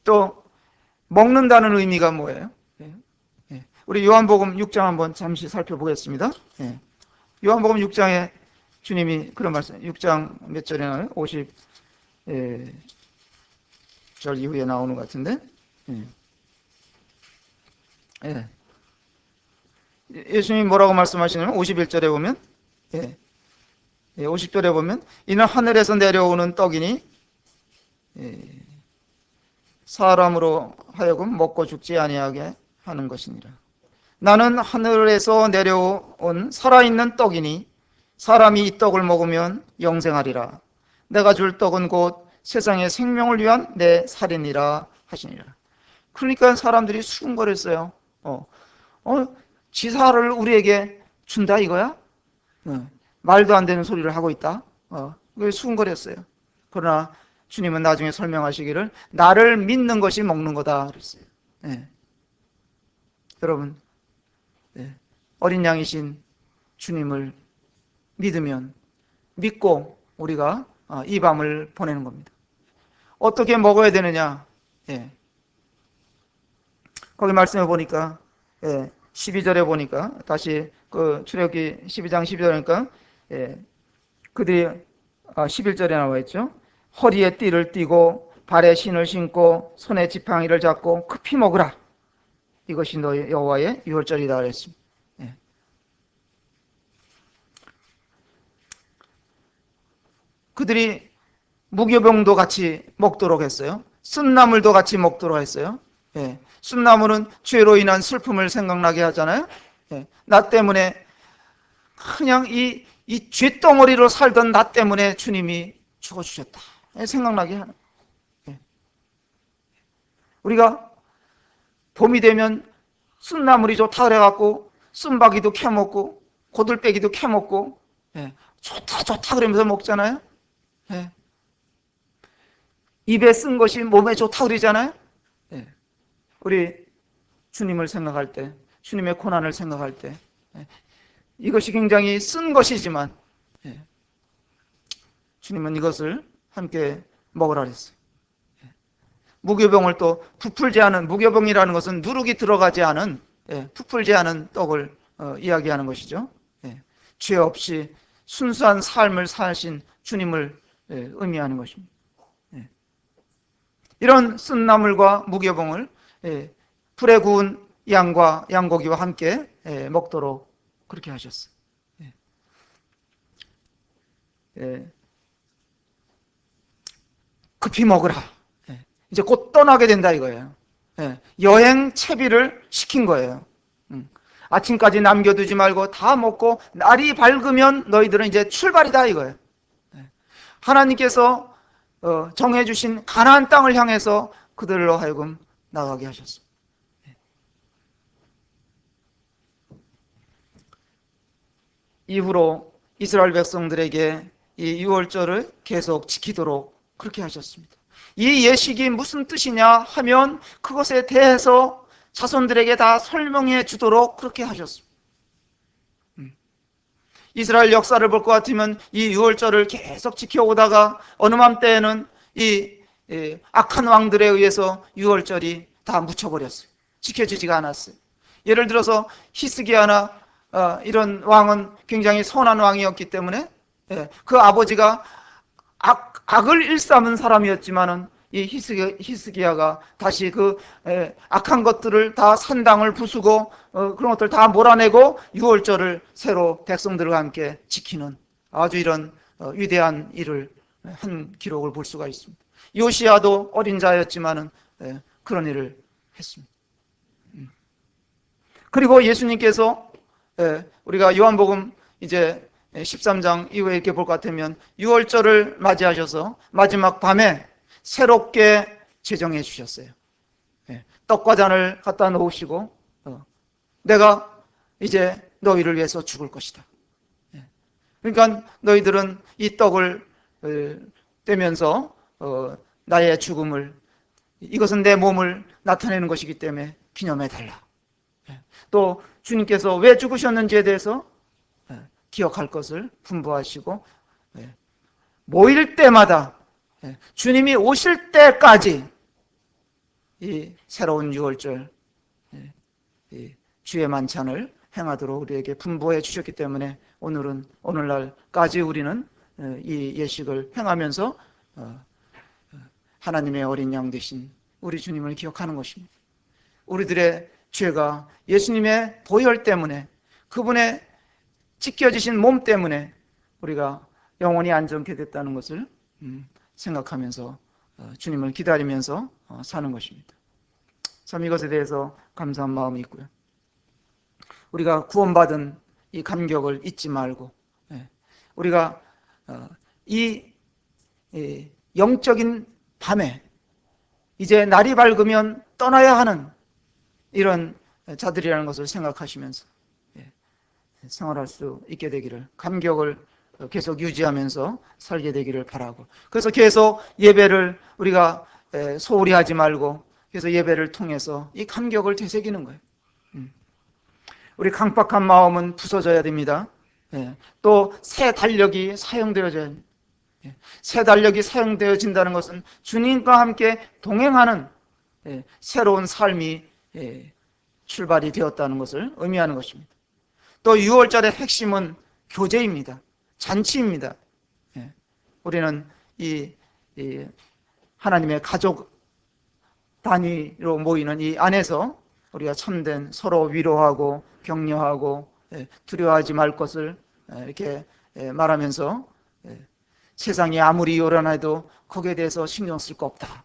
[SPEAKER 1] 또 먹는다는 의미가 뭐예요? 우리 요한복음 6장 한번 잠시 살펴보겠습니다. 요한복음 6장에 주님이 그런 말씀, 6장 몇 절에 나와요? 50절 이후에 나오는 것 같은데. 예수님이 뭐라고 말씀하시냐면 51절에 보면 50절에 보면 이는 하늘에서 내려오는 떡이니 사람으로 하여금 먹고 죽지 아니하게 하는 것이니라. 나는 하늘에서 내려온 살아있는 떡이니 사람이 이 떡을 먹으면 영생하리라. 내가 줄 떡은 곧 세상의 생명을 위한 내 살이니라 하시니라. 그러니까 사람들이 수군거렸어요. 지사를 우리에게 준다 이거야? 말도 안 되는 소리를 하고 있다. 수군거렸어요. 그러나 주님은 나중에 설명하시기를 나를 믿는 것이 먹는 거다 그랬어요. 여러분, 어린 양이신 주님을 믿으면 믿고 우리가 이 밤을 보내는 겁니다. 어떻게 먹어야 되느냐? 거기 말씀해 보니까 12절에 보니까 다시 그 출애굽기 12장 12절이니까 그들이 11절에 나와 있죠. 허리에 띠를 띠고 발에 신을 신고 손에 지팡이를 잡고 급히 먹으라. 이것이 너희 여호와의 유월절이다 그랬습니다. 그들이 무교병도 같이 먹도록 했어요. 쓴나물도 같이 먹도록 했어요. 쓴나물은 죄로 인한 슬픔을 생각나게 하잖아요. 나 때문에 그냥 이 죄덩어리로 살던 나 때문에 주님이 죽어주셨다 생각나게 하는. 우리가 봄이 되면 쓴나물이 좋다 그래갖고 쓴바귀도 캐먹고 고들빼기도 캐먹고 좋다 그러면서 먹잖아요. 입에 쓴 것이 몸에 좋다 그러잖아요. 우리 주님을 생각할 때, 주님의 고난을 생각할 때 이것이 굉장히 쓴 것이지만 주님은 이것을 함께 먹으라 그랬어요. 무교병을 또 부풀지 않은, 무교병이라는 것은 누룩이 들어가지 않은 부풀지 않은 떡을 이야기하는 것이죠. 죄 없이 순수한 삶을 사신 주님을 의미하는 것입니다. 이런 쓴나물과 무교병을 불에 구운 양과 양고기와 함께 먹도록 그렇게 하셨어요. 급히 먹으라. 이제 곧 떠나게 된다 이거예요. 여행 채비를 시킨 거예요. 아침까지 남겨두지 말고 다 먹고 날이 밝으면 너희들은 이제 출발이다 이거예요. 하나님께서 정해주신 가나안 땅을 향해서 그들로 하여금 나가게 하셨습니다. 이후로 이스라엘 백성들에게 이 유월절을 계속 지키도록 그렇게 하셨습니다. 이 예식이 무슨 뜻이냐 하면 그것에 대해서 자손들에게 다 설명해 주도록 그렇게 하셨습니다. 이스라엘 역사를 볼 것 같으면 이 유월절을 계속 지켜오다가 어느 맘때에는 이 악한 왕들에 의해서 유월절이 다 묻혀버렸어요. 지켜지지가 않았어요. 예를 들어서 히스기야나 이런 왕은 굉장히 선한 왕이었기 때문에 그 아버지가 악을 일삼은 사람이었지만은 이 히스기야가 다시 그 악한 것들을 다 산당을 부수고 그런 것들 다 몰아내고 유월절을 새로 백성들과 함께 지키는 아주 이런 위대한 일을 한 기록을 볼 수가 있습니다. 요시야도 어린 자였지만은 그런 일을 했습니다. 그리고 예수님께서 우리가 요한복음 이제 13장 이후에 이렇게 볼 것 같으면 유월절을 맞이하셔서 마지막 밤에 새롭게 제정해 주셨어요. 떡과 잔을 갖다 놓으시고 내가 이제 너희를 위해서 죽을 것이다. 그러니까 너희들은 이 떡을 떼면서 나의 죽음을, 이것은 내 몸을 나타내는 것이기 때문에 기념해 달라. 또 주님께서 왜 죽으셨는지에 대해서 기억할 것을 분부하시고, 모일 때마다 주님이 오실 때까지 이 새로운 유월절 주의 만찬을 행하도록 우리에게 분부해 주셨기 때문에 오늘날까지 우리는 이 예식을 행하면서 하나님의 어린 양 되신 우리 주님을 기억하는 것입니다. 우리들의 죄가 예수님의 보혈 때문에, 그분의 찢겨지신 몸 때문에 우리가 영원히 안전케 됐다는 것을 생각하면서 주님을 기다리면서 사는 것입니다. 참 이것에 대해서 감사한 마음이 있고요. 우리가 구원받은 이 감격을 잊지 말고, 우리가 이 영적인 밤에 이제 날이 밝으면 떠나야 하는 이런 자들이라는 것을 생각하시면서 생활할 수 있게 되기를, 감격을 계속 유지하면서 살게 되기를 바라고, 그래서 계속 예배를 우리가 소홀히 하지 말고 그래서 예배를 통해서 이 감격을 되새기는 거예요. 우리 강박한 마음은 부서져야 됩니다. 또 새 달력이 사용되어져야 합니다. 새 달력이 사용되어진다는 것은 주님과 함께 동행하는 새로운 삶이 출발이 되었다는 것을 의미하는 것입니다. 또 6월절의 핵심은 교제입니다. 잔치입니다. 우리는 이 하나님의 가족 단위로 모이는 이 안에서 우리가 참된 서로 위로하고 격려하고 두려워하지 말 것을 이렇게 말하면서 세상이 아무리 요란해도 거기에 대해서 신경 쓸 거 없다,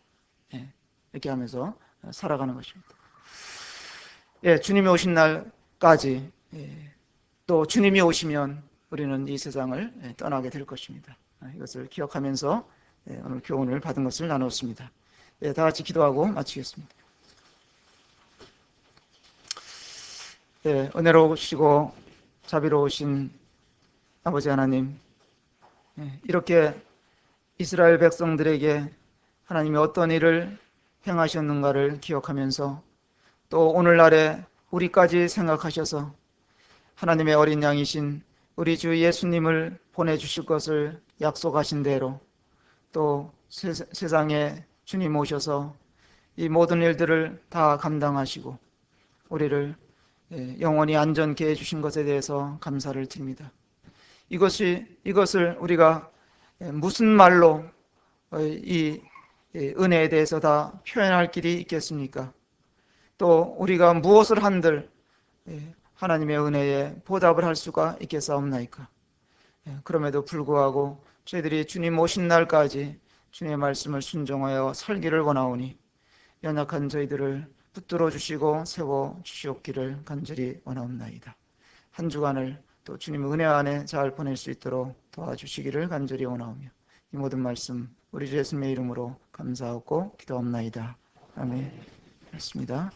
[SPEAKER 1] 이렇게 하면서 살아가는 것입니다. 주님이 오신 날까지, 또 주님이 오시면 우리는 이 세상을 떠나게 될 것입니다. 이것을 기억하면서 오늘 교훈을 받은 것을 나눴습니다. 다 같이 기도하고 마치겠습니다. 은혜로우시고 자비로우신 아버지 하나님, 이렇게 이스라엘 백성들에게 하나님이 어떤 일을 행하셨는가를 기억하면서 또 오늘날에 우리까지 생각하셔서 하나님의 어린 양이신 우리 주 예수님을 보내주실 것을 약속하신 대로 또 세상에 주님 오셔서 이 모든 일들을 다 감당하시고 우리를 영원히 안전케 해주신 것에 대해서 감사를 드립니다. 이것을 우리가 무슨 말로 이 은혜에 대해서 다 표현할 길이 있겠습니까? 또 우리가 무엇을 한들 하나님의 은혜에 보답을 할 수가 있겠사옵나이까? 그럼에도 불구하고 저희들이 주님 오신 날까지 주님의 말씀을 순종하여 살기를 원하오니 연약한 저희들을 붙들어 주시고 세워 주시옵기를 간절히 원하옵나이다. 한 주간을 또 주님의 은혜 안에 잘 보낼 수 있도록 도와주시기를 간절히 원하오며 이 모든 말씀 우리 주 예수님의 이름으로 감사하고 기도합나이다. 아멘. 그렇습니다.